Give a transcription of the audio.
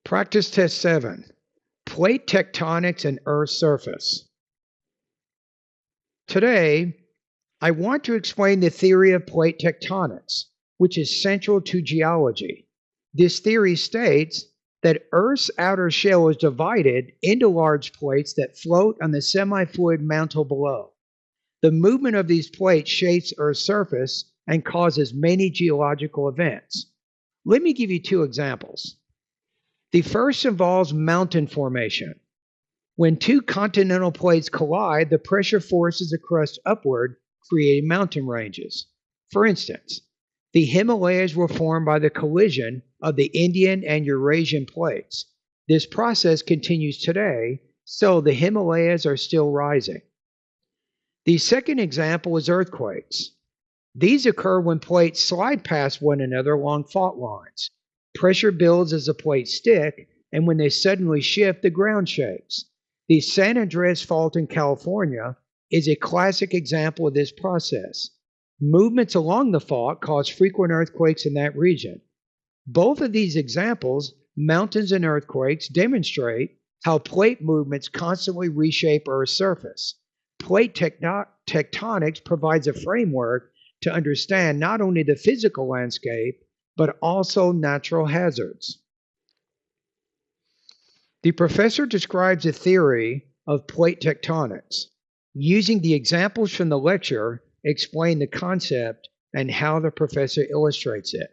Practice test 7. Plate tectonics and Earth's surface. Today, I want to explain the theory of plate tectonics, which is central to geology. This theory states that Earth's outer shell is divided into large plates that float on the semi-fluid mantle below. The movement of these plates shapes Earth's surface and causes many geological events. Let me give you two examples. The first involves mountain formation. When two continental plates collide, the pressure forces the crust upward, creating mountain ranges. For instance, the Himalayas were formed by the collision of the Indian and Eurasian plates. This process continues today, so the Himalayas are still rising. The second example is earthquakes. These occur when plates slide past one another along fault lines. Pressure builds as the plates stick, and when they suddenly shift, the ground shakes. The San Andreas Fault in California is a classic example of this process. Movements along the fault cause frequent earthquakes in that region. Both of these examples, mountains and earthquakes, demonstrate how plate movements constantly reshape Earth's surface. Plate tectonics provides a framework to understand not only the physical landscape, but also natural hazards. The professor describes a theory of plate tectonics. Using the examples from the lecture, explain the concept and how the professor illustrates it.